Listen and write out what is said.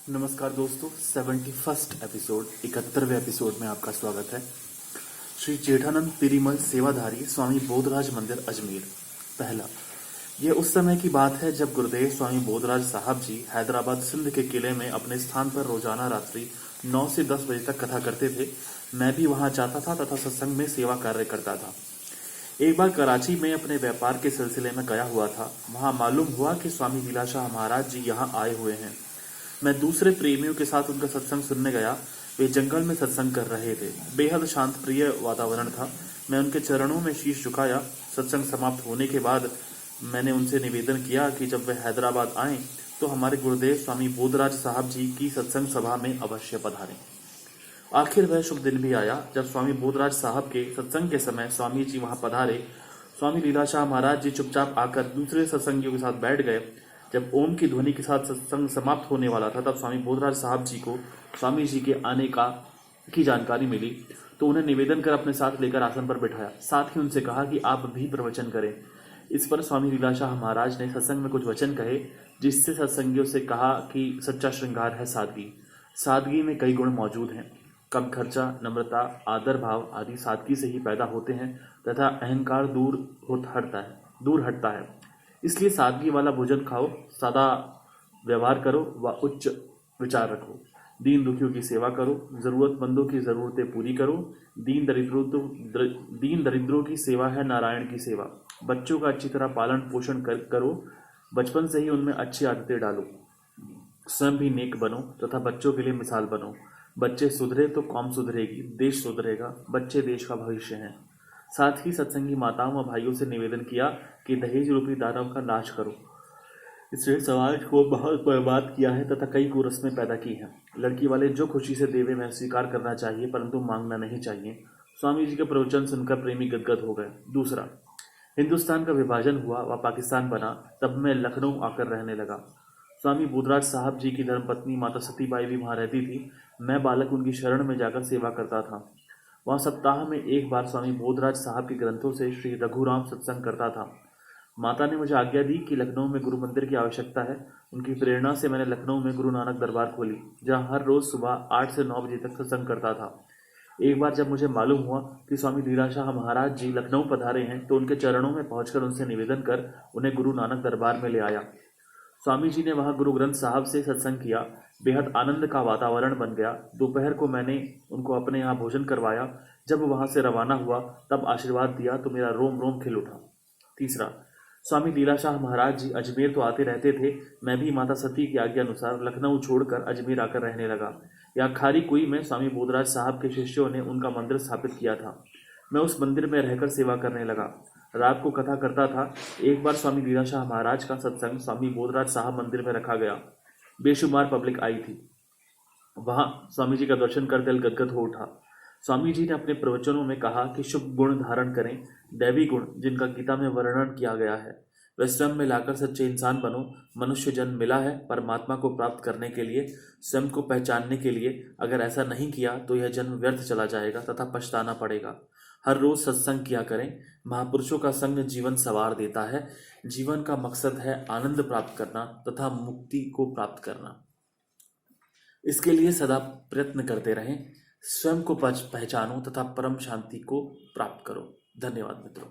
नमस्कार दोस्तों, 71st episode 71वें episode में आपका स्वागत है। श्री जेठानंद पेरीमल सेवाधारी स्वामी बोधराज मंदिर अजमेर। पहला, यह उस समय की बात है जब गुरुदेव स्वामी बोधराज साहब जी हैदराबाद सिंध के किले में अपने स्थान पर रोजाना रात्रि 9 से 10 बजे तक कथा करते थे। मैं भी वहां जाता था तथा सत्संग में सेवा कार्य करता था। एक बार कराची में अपने व्यापार के सिलसिले में गया हुआ था। वहां मालूम हुआ कि स्वामी लीलाशाह महाराज जी यहाँ आए हुए हैं। मैं दूसरे प्रेमियों के साथ उनका सत्संग सुनने गया। वे जंगल में सत्संग कर रहे थे। बेहद शांत प्रिय वातावरण था। मैं उनके चरणों में शीश झुकाया। सत्संग समाप्त होने के बाद मैंने उनसे निवेदन किया कि जब वे हैदराबाद आएं तो हमारे गुरुदेव स्वामी बोधराज साहब जी की सत्संग सभा में अवश्य पधारें। आखिर वह शुभ दिन भी आया जब स्वामी बोधराज साहब के सत्संग के समय स्वामी जी वहां पधारे। स्वामी लीलाशाह महाराज जी चुपचाप आकर दूसरे सत्संगियों के साथ बैठ गए। जब ओम की ध्वनि के साथ सत्संग समाप्त होने वाला था तब स्वामी बोधराज साहब जी को स्वामी जी के आने की जानकारी मिली तो उन्हें निवेदन कर अपने साथ लेकर आसन पर बिठाया। साथ ही उनसे कहा कि आप भी प्रवचन करें। इस पर स्वामी लीलाशाह महाराज ने सत्संग में कुछ वचन कहे, जिससे सत्संगियों से कहा कि सच्चा श्रृंगार है सादगी। सादगी में कई गुण मौजूद हैं। कम खर्चा, नम्रता, आदर भाव आदि सादगी से ही पैदा होते हैं तथा अहंकार दूर हटता है। इसलिए सादगी वाला भोजन खाओ, सादा व्यवहार करो व उच्च विचार रखो। दीन दुखियों की सेवा करो, जरूरतमंदों की जरूरतें पूरी करो। दीन दरिद्रों की सेवा है नारायण की सेवा। बच्चों का अच्छी तरह पालन पोषण करो। बचपन से ही उनमें अच्छी आदतें डालो। स्वयं भी नेक बनो तथा बच्चों के लिए मिसाल बनो। बच्चे सुधरे तो कौम सुधरेगी, देश सुधरेगा। बच्चे देश का भविष्य हैं। साथ ही सत्संगी माताओं व भाइयों से निवेदन किया कि दहेज रूपी दानव का नाश करो। इसने समाज को बहुत बर्बाद किया है तथा कई कुरस्में पैदा की हैं। लड़की वाले जो खुशी से देवे वह स्वीकार करना चाहिए, परंतु मांगना नहीं चाहिए। स्वामी जी के प्रवचन सुनकर प्रेमी गदगद हो गए। दूसरा, हिंदुस्तान का विभाजन हुआ व पाकिस्तान बना, तब मैं लखनऊ आकर रहने लगा। स्वामी बोधराज साहब जी की धर्मपत्नी माता सतीबाई भी वहां रहती थी। मैं बालक उनकी शरण में जाकर सेवा करता था। वहां सप्ताह में एक बार स्वामी बोधराज साहब के ग्रंथों से श्री रघुराम सत्संग करता था। माता ने मुझे आज्ञा दी कि लखनऊ में गुरु मंदिर की आवश्यकता है। उनकी प्रेरणा से मैंने लखनऊ में गुरु नानक दरबार खोली, जहां हर रोज सुबह 8 से 9 बजे तक सत्संग करता था। एक बार जब मुझे मालूम हुआ कि स्वामी लीलाशाह महाराज जी लखनऊ पधारे हैं तो उनके चरणों में पहुंचकर उनसे निवेदन कर उन्हें गुरु नानक दरबार में ले आया। स्वामी जी ने वहां गुरु ग्रंथ साहब से सत्संग किया। बेहद आनंद का वातावरण बन गया। दोपहर को मैंने उनको अपने यहाँ भोजन करवाया। जब वहां से रवाना हुआ तब आशीर्वाद दिया तो मेरा रोम रोम खिल उठा। तीसरा, स्वामी लीलाशाह महाराज जी अजमेर तो आते रहते थे। मैं भी माता सती की आज्ञा अनुसार लखनऊ छोड़कर अजमेर आकर रहने लगा। यहाँ खारी कुई में स्वामी बोधराज साहब के शिष्यों ने उनका मंदिर स्थापित किया था। मैं उस मंदिर में रहकर सेवा करने लगा। रात को कथा करता था। एक बार स्वामी लीलाशाह महाराज का सत्संग स्वामी बोधराज साहब मंदिर में रखा गया। बेशुमार पब्लिक आई थी। वहां स्वामी जी का दर्शन कर दिल गदगद हो उठा। स्वामी जी ने अपने प्रवचनों में कहा कि शुभ गुण धारण करें, दैवी गुण जिनका गीता में वर्णन किया गया है वह स्वयं में लाकर सच्चे इंसान बनो। मनुष्य जन्म मिला है परमात्मा को प्राप्त करने के लिए, स्वयं को पहचानने के लिए। अगर ऐसा नहीं किया तो यह जन्म व्यर्थ चला जाएगा तथा पछताना पड़ेगा। हर रोज सत्संग किया करें। महापुरुषों का संग जीवन संवार देता है। जीवन का मकसद है आनंद प्राप्त करना तथा मुक्ति को प्राप्त करना। इसके लिए सदा प्रयत्न करते रहें। स्वयं को पहचानो तथा परम शांति को प्राप्त करो। धन्यवाद मित्रों।